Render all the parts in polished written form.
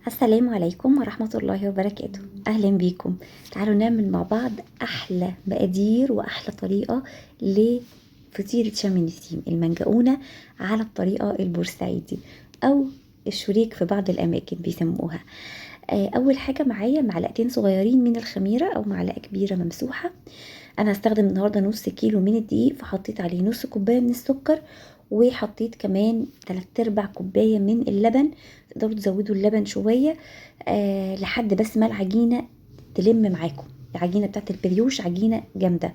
السلام عليكم ورحمة الله وبركاته. أهلا بيكم. تعالوا نعمل مع بعض أحلى مقادير وأحلى طريقة لفطيرة شم النسيم المنجقونة على الطريقة البورسعيدي أو الشريك في بعض الأماكن بيسموها. أول حاجة معايا معلقتين صغيرين من الخميرة أو معلقة كبيرة ممسوحة. أنا هستخدم النهاردة نص كيلو من الدقيق، فحطيت عليه نص كوباية من السكر، وحطيت كمان 3/4 كوباية من اللبن. تقدروا تزودوا اللبن شوية لحد بس ما العجينة تلم معاكم. العجينة بتاعت البريوش عجينة جامدة.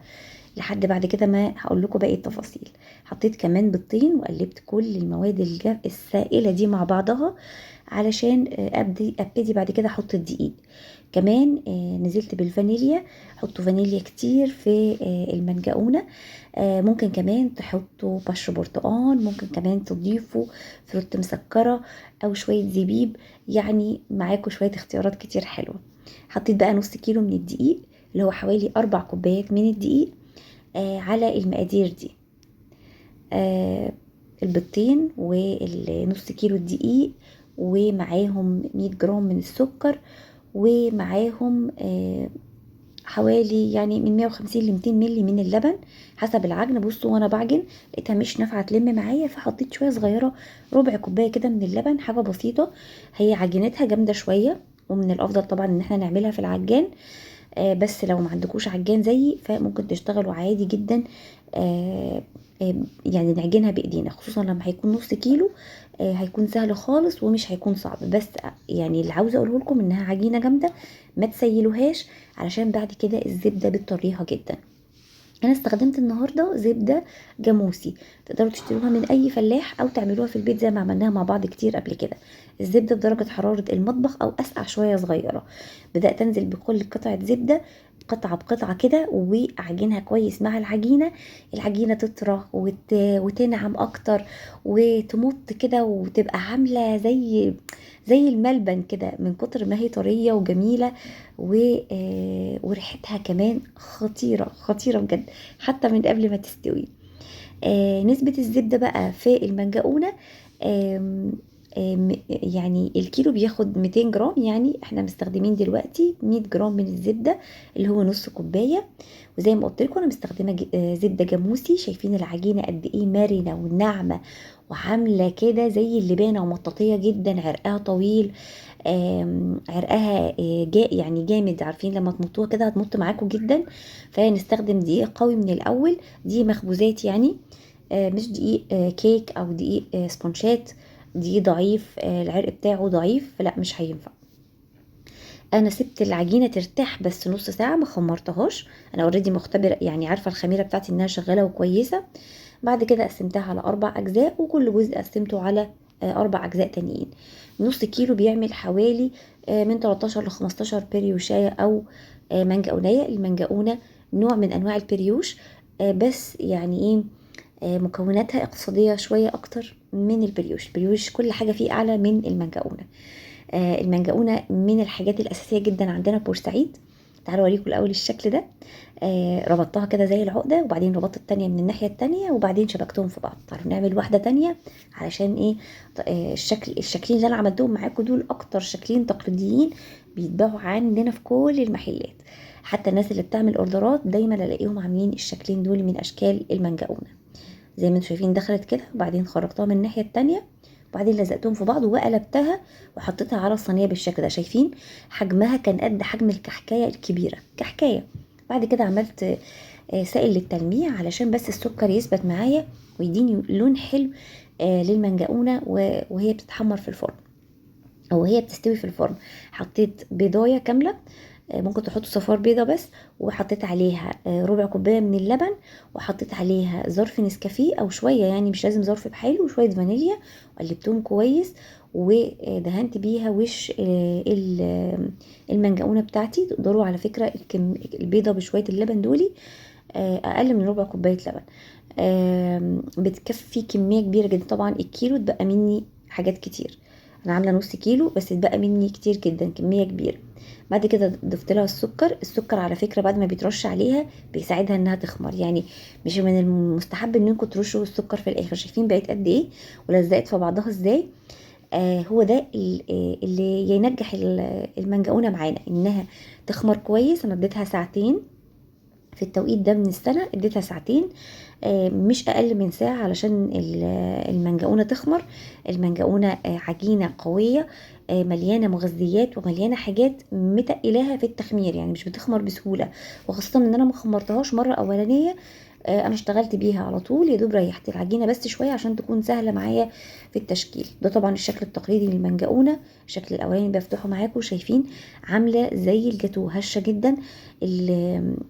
لحد بعد كده ما هقول لكم باقي التفاصيل. حطيت كمان بيضتين وقلبت كل المواد السائلة دي مع بعضها علشان ابتدي بعد كده احط الدقيق. كمان نزلت بالفانيليا. حطوا فانيليا كتير في المنجقونة. ممكن كمان تحطوا بشر برتقان، ممكن كمان تضيفوا فروت مسكرة او شوية زبيب، يعني معاكم شوية اختيارات كتير حلوة. حطيت بقى نص كيلو من الدقيق اللي هو حوالي 4 كوبايات من الدقيق على المقادير دي. البيضتين والنص كيلو الدقيق، ومعاهم 100 جرام من السكر، ومعاهم حوالي يعني من 150 ل 200 ملي من اللبن حسب العجن. بصوا وانا بعجن لقيتها مش نافعه تلم معايا، فحطيت شويه صغيره، ربع كوبايه كده من اللبن، حاجه بسيطه. هي عجينتها جامده شويه، ومن الافضل طبعا ان احنا نعملها في العجان. بس لو ما عندكوش عجان زيي فممكن تشتغلوا عادي جدا. آه يعني نعجنها بايدينا، خصوصا لما هيكون نص كيلو. هيكون سهل خالص ومش هيكون صعب. بس يعني اللي عاوزه اقوله لكم انها عجينه جامده، ما تسيلوهاش علشان بعد كده الزبده بتطريها جدا. انا استخدمت النهارده زبده جاموسي. تقدروا تشتروها من اي فلاح او تعملوها في البيت زي ما عملناها مع بعض كتير قبل كده. الزبده بدرجه حراره المطبخ او اسقع شويه صغيره. بدات انزل بكل قطعه زبده قطعه بقطعه كده، واعجنها كويس مع العجينه. العجينه تطرى وتنعم اكتر وتمط كده، وتبقى عامله زي الملبن كده من كتر ما هي طريه وجميله. وريحتها كمان خطيره خطيره بجد، حتى من قبل ما تستوي. نسبة الزبدة بقى في المنجقونة، يعني الكيلو بياخد 200 جرام، يعني احنا مستخدمين دلوقتي 100 جرام من الزبدة اللي هو نص كوباية. وزي ما قلت لكم انا مستخدمة زبدة جاموسي. شايفين العجينة قد ايه مرنة وناعمة وعاملة كده زي اللبانة ومطاطية جدا، عرقها طويل. عرقها يعني جامد. عارفين لما تمطوها كده هتمط معاكم جدا. فنستخدم دقيق قوي من الاول، دي مخبوزات يعني، مش دقيق كيك او دقيق سبونشات. دقيق ضعيف، العرق بتاعه ضعيف، لا مش هينفع. انا سبت العجينه ترتاح بس نص ساعه، ما خمرتهاش. انا اوريدي مختبره، يعني عارفه الخميره بتاعتي انها شغاله وكويسه. بعد كده قسمتها على 4 اجزاء، وكل جزء قسمته على 4 اجزاء تانيين. نص كيلو بيعمل حوالي من 13 ل 15 بريوشايه او منجقونيه. المنجقونه نوع من انواع البريوش، بس يعني ايه، مكوناتها اقتصاديه شويه اكتر من البريوش. البريوش كل حاجه فيه اعلى من المنجقونه. المنجقونه من الحاجات الاساسيه جدا عندنا في بورسعيد. تعالوا اوريكم الاول الشكل ده. ربطتها كده زي العقده، وبعدين ربطت التانية من الناحيه التانية، وبعدين شبكتهم في بعض. تعالوا نعمل واحده تانية علشان ايه. الشكلين اللي انا عملتهم معاكم دول اكتر شكلين تقليديين بيتباعوا عندنا في كل المحلات. حتى الناس اللي بتعمل اوردرات دايما الاقيهم عاملين الشكلين دول من اشكال المنجقونه. زي ما انتم شايفين دخلت كده، وبعدين خرجتها من الناحيه التانية، وبعدين لزقتهم في بعض وقلبتها وحطيتها على الصينيه بالشكل ده. شايفين حجمها كان قد حجم الكحكايه الكبيره، كحكايه. بعد كده عملت سائل للتلميع علشان بس السكر يثبت معايا ويديني لون حلو للمنجقونه وهي بتتحمر في الفرن او هي بتستوي في الفرن. حطيت بيضايه كامله، ممكن تحطوا صفار بيضه بس، وحطيت عليها ربع كوبايه من اللبن، وحطيت عليها ظرف نسكافيه او شويه، يعني مش لازم ظرف بحاله، وشويه فانيليا، وقلبتهم كويس. ودهنت بيها وش المنجقونه بتاعتي. تقدروا على فكره البيضه بشويه اللبن دولي اقل من ربع كوبايه لبن بتكفي كميه كبيره جدا. طبعا الكيلو اتبقى مني حاجات كتير، انا عامله نص كيلو بس اتبقى مني كتير جدا، كميه كبيره. بعد كده ضفت لها السكر على فكره بعد ما بيترش عليها بيساعدها انها تخمر، يعني مش من المستحب انكم ترشوا السكر في الاخر. شايفين بقت قد ايه ولزقت في بعضها ازاي. هو ده اللي ينجح المنجقونه معانا، انها تخمر كويس. انا اديتها ساعتين في التوقيت ده من السنة، اديتها ساعتين مش اقل من ساعة علشان المنجقونة تخمر. المنجقونة عجينة قوية، مليانة مغذيات ومليانة حاجات متقلاها في التخمير، يعني مش بتخمر بسهولة. وخاصة ان انا ما خمرتهاش مرة اولانية، انا اشتغلت بيها على طول، يا دوب ريحت العجينة بس شوية عشان تكون سهلة معايا في التشكيل. ده طبعا الشكل التقليدي للمنجقونة. الشكل الاولاني بفتحه معاكم، شايفين عاملة زي الجاتو، هشة جدا.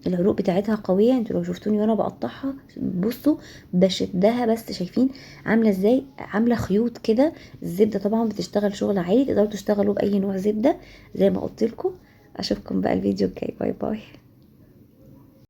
العروق بتاعتها قوية، انتوا لو شفتوني وانا بقطعها بصوا بشدها، بس شايفين عاملة ازاي، عاملة خيوط كده. الزبدة طبعا بتشتغل شغل عالي، تقدروا تشتغلوا بأي نوع زبدة زي ما قلت لكم. اشوفكم بقى الفيديو الجاي، باي باي.